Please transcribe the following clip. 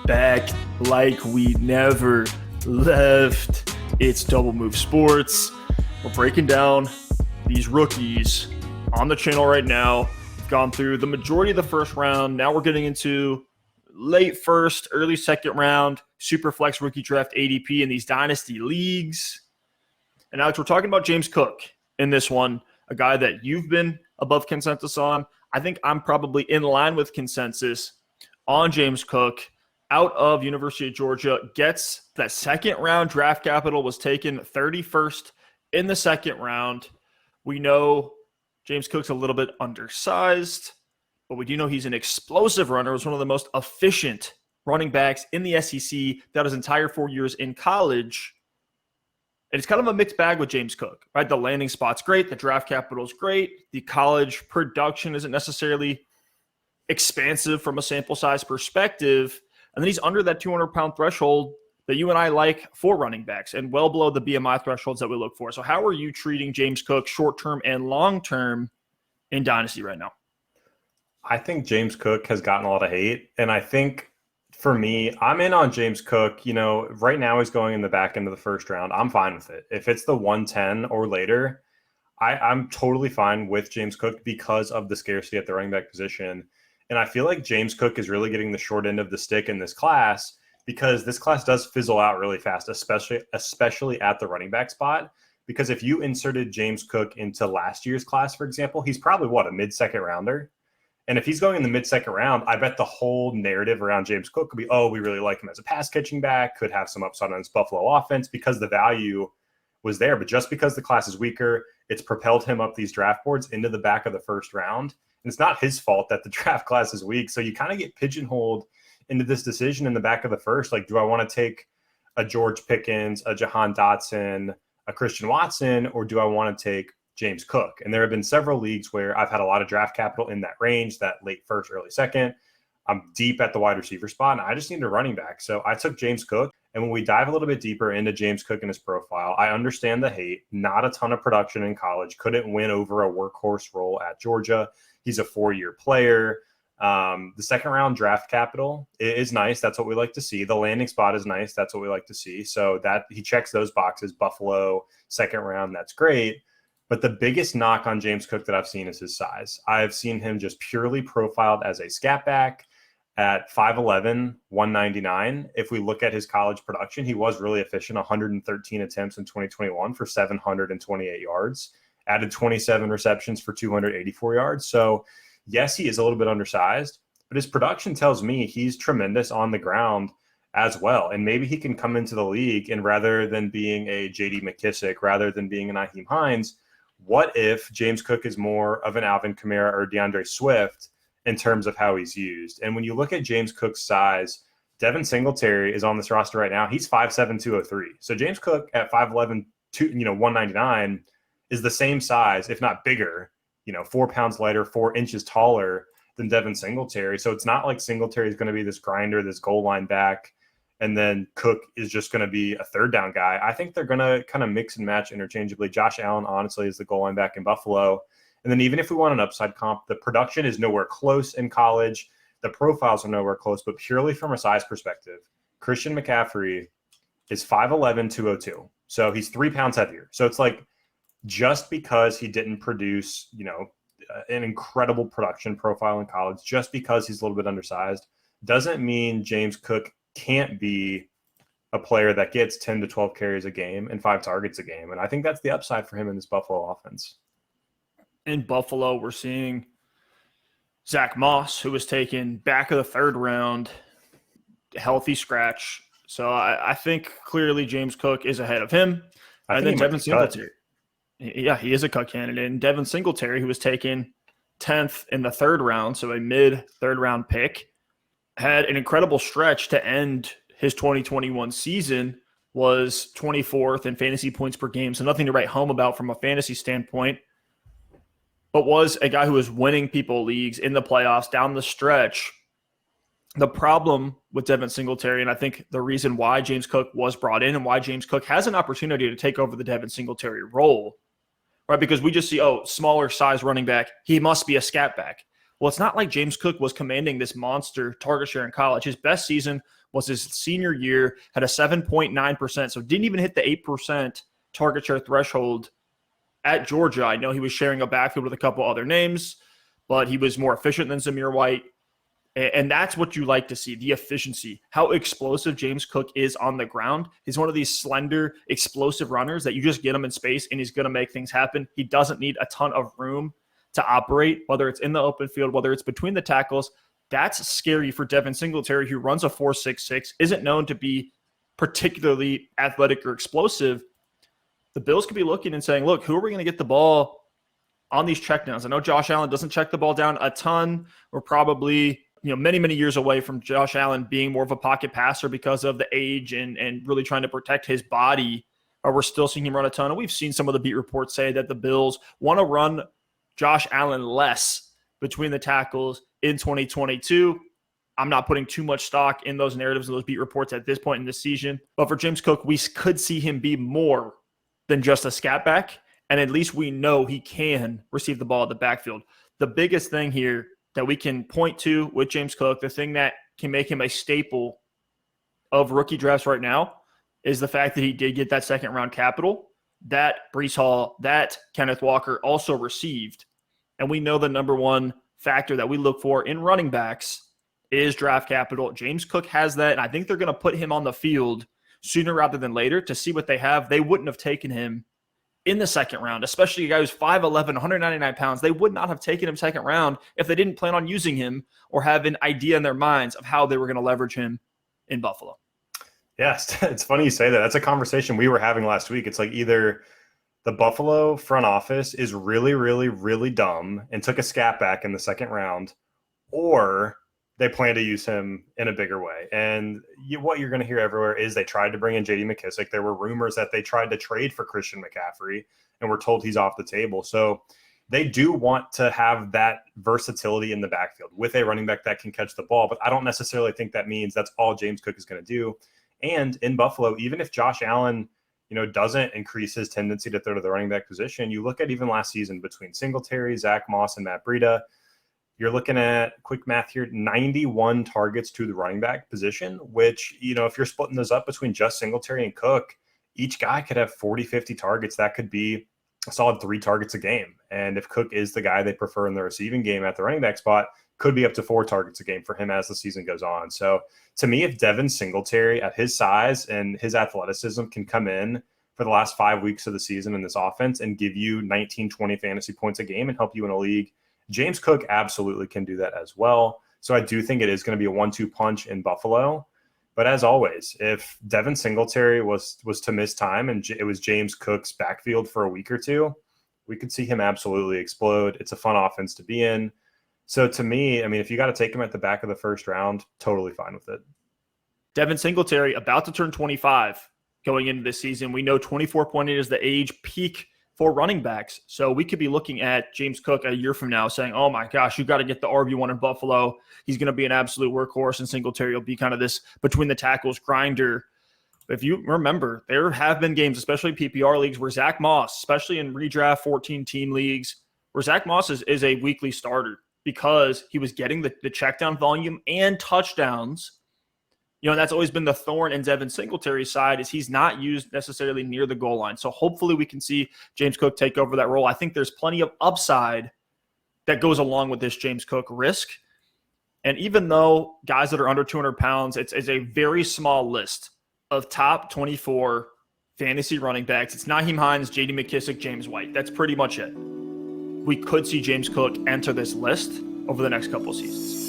back like we never left. It's Double Move Sports. We're breaking down these rookies on the channel right now. We've gone through the majority of the first round. Now we're getting into late first, early second round, Superflex rookie draft ADP in these dynasty leagues. And Alex, we're talking about James Cook in this one, a guy that you've been above consensus on. I think I'm probably in line with consensus on James Cook. Out of University of Georgia, gets that second round draft capital, was taken 31st in the second round. We know James Cook's a little bit undersized, but we do know he's an explosive runner. He was one of the most efficient running backs in the SEC throughout his entire 4 years in college. And it's kind of a mixed bag with James Cook, right? The landing spot's great. The draft capital is great. The college production isn't necessarily expansive from a sample size perspective. And then he's under that 200-pound threshold that you and I like for running backs and well below the BMI thresholds that we look for. So how are you treating James Cook short-term and long-term in Dynasty right now? I think James Cook has gotten a lot of hate. And I think for me, I'm in on James Cook. You know, right now he's going in the back end of the first round. I'm fine with it. If it's the 110 or later, I'm totally fine with James Cook because of the scarcity at the running back position. And I feel like James Cook is really getting the short end of the stick in this class because this class does fizzle out really fast, especially at the running back spot. Because if you inserted James Cook into last year's class, for example, he's probably, a mid-second rounder? And if he's going in the mid-second round, I bet the whole narrative around James Cook could be, we really like him as a pass-catching back, could have some upside on his Buffalo offense because the value was there. But just because the class is weaker, it's propelled him up these draft boards into the back of the first round. And it's not his fault that the draft class is weak. So you kind of get pigeonholed into this decision in the back of the first. Like, do I want to take a George Pickens, a Jahan Dotson, a Christian Watson, or do I want to take James Cook? And there have been several leagues where I've had a lot of draft capital in that range, that late first, early second. I'm deep at the wide receiver spot, and I just need a running back. So I took James Cook. And when we dive a little bit deeper into James Cook and his profile, I understand the hate. Not a ton of production in college. Couldn't win over a workhorse role at Georgia. He's a 4-year player. The second round draft capital is nice. That's what we like to see. The landing spot is nice. That's what we like to see. So that he checks those boxes. Buffalo, second round, that's great. But the biggest knock on James Cook that I've seen is his size. I've seen him just purely profiled as a scat back at 5'11", 199. If we look at his college production, he was really efficient, 113 attempts in 2021 for 728 yards. Added 27 receptions for 284 yards. So, yes, he is a little bit undersized, but his production tells me he's tremendous on the ground as well. And maybe he can come into the league and rather than being a J.D. McKissick, rather than being a Naheem Hines, what if James Cook is more of an Alvin Kamara or DeAndre Swift in terms of how he's used? And when you look at James Cook's size, Devin Singletary is on this roster right now. He's 5'7", 203. So James Cook at 5'11", 199 is the same size, if not bigger, 4 pounds lighter, 4 inches taller than Devin Singletary. So it's not like Singletary is going to be this grinder, this goal line back, and then Cook is just going to be a third down guy. I think they're going to kind of mix and match interchangeably. Josh Allen, honestly, is the goal line back in Buffalo. And then even if we want an upside comp, the production is nowhere close in college. The profiles are nowhere close, but purely from a size perspective, Christian McCaffrey is 5'11", 202. So he's 3 pounds heavier. So it's like, just because he didn't produce, an incredible production profile in college, just because he's a little bit undersized, doesn't mean James Cook can't be a player that gets 10 to 12 carries a game and 5 targets a game. And I think that's the upside for him in this Buffalo offense. In Buffalo, we're seeing Zach Moss, who was taken back of the third round, healthy scratch. So I think clearly James Cook is ahead of him. And then Devin Singletary. Yeah, he is a cut candidate. And Devin Singletary, who was taken 10th in the third round, so a mid-third round pick, had an incredible stretch to end his 2021 season, was 24th in fantasy points per game, so nothing to write home about from a fantasy standpoint, but was a guy who was winning people leagues in the playoffs down the stretch. The problem with Devin Singletary, and I think the reason why James Cook was brought in and why James Cook has an opportunity to take over the Devin Singletary role, right? Because we just see, smaller size running back, he must be a scat back. Well, it's not like James Cook was commanding this monster target share in college. His best season was his senior year, had a 7.9%, so didn't even hit the 8% target share threshold at Georgia. I know he was sharing a backfield with a couple other names, but he was more efficient than Zamir White. And that's what you like to see, the efficiency, how explosive James Cook is on the ground. He's one of these slender, explosive runners that you just get him in space and he's going to make things happen. He doesn't need a ton of room to operate, whether it's in the open field, whether it's between the tackles. That's scary for Devin Singletary, who runs a 4.66, isn't known to be particularly athletic or explosive. The Bills could be looking and saying, look, who are we going to get the ball on these checkdowns? I know Josh Allen doesn't check the ball down a ton. We're probably many, many years away from Josh Allen being more of a pocket passer because of the age and really trying to protect his body. Or we're still seeing him run a ton. And we've seen some of the beat reports say that the Bills want to run Josh Allen less between the tackles in 2022. I'm not putting too much stock in those narratives and those beat reports at this point in the season. But for James Cook, we could see him be more than just a scat back. And at least we know he can receive the ball at the backfield. The biggest thing here that we can point to with James Cook, the thing that can make him a staple of rookie drafts right now, is the fact that he did get that second round capital that Breece Hall, that Kenneth Walker also received. And we know the number one factor that we look for in running backs is draft capital. James Cook has that, and I think they're going to put him on the field sooner rather than later to see what they have. They wouldn't have taken him in the second round, especially a guy who's 5'11", 199 pounds. They would not have taken him second round if they didn't plan on using him or have an idea in their minds of how they were going to leverage him in Buffalo. Yes, it's funny you say that. That's a conversation we were having last week. It's like either the Buffalo front office is really, really, really dumb and took a scat back in the second round, or they plan to use him in a bigger way. And what you're going to hear everywhere is they tried to bring in J.D. McKissick. There were rumors that they tried to trade for Christian McCaffrey, and we're told he's off the table. So they do want to have that versatility in the backfield with a running back that can catch the ball, but I don't necessarily think that means that's all James Cook is going to do. And in Buffalo, even if Josh Allen, doesn't increase his tendency to throw to the running back position, you look at even last season between Singletary, Zach Moss, and Matt Breida, you're looking at, quick math here, 91 targets to the running back position, which, if you're splitting those up between just Singletary and Cook, each guy could have 40, 50 targets. That could be a solid 3 targets a game. And if Cook is the guy they prefer in the receiving game at the running back spot, could be up to 4 targets a game for him as the season goes on. So to me, if Devin Singletary at his size and his athleticism can come in for the last 5 weeks of the season in this offense and give you 19, 20 fantasy points a game and help you in a league, James Cook absolutely can do that as well. So I do think it is going to be a 1-2 punch in Buffalo. But as always, if Devin Singletary was to miss time and it was James Cook's backfield for a week or two, we could see him absolutely explode. It's a fun offense to be in. So to me, if you got to take him at the back of the first round, totally fine with it. Devin Singletary about to turn 25 going into this season. We know 24.8 is the age peak for running backs. So we could be looking at James Cook a year from now saying, oh my gosh, you got to get the RB1 in Buffalo. He's going to be an absolute workhorse, and Singletary will be kind of this between the tackles grinder. But if you remember, there have been games, especially PPR leagues, where Zach Moss, especially in redraft 14-team leagues, where Zach Moss is a weekly starter because he was getting the check down volume and touchdowns. That's always been the thorn in Devin Singletary's side, is he's not used necessarily near the goal line. So hopefully we can see James Cook take over that role. I think there's plenty of upside that goes along with this James Cook risk. And even though guys that are under 200 pounds, it's a very small list of top 24 fantasy running backs. It's Nyheim Hines, J.D. McKissick, James White. That's pretty much it. We could see James Cook enter this list over the next couple seasons.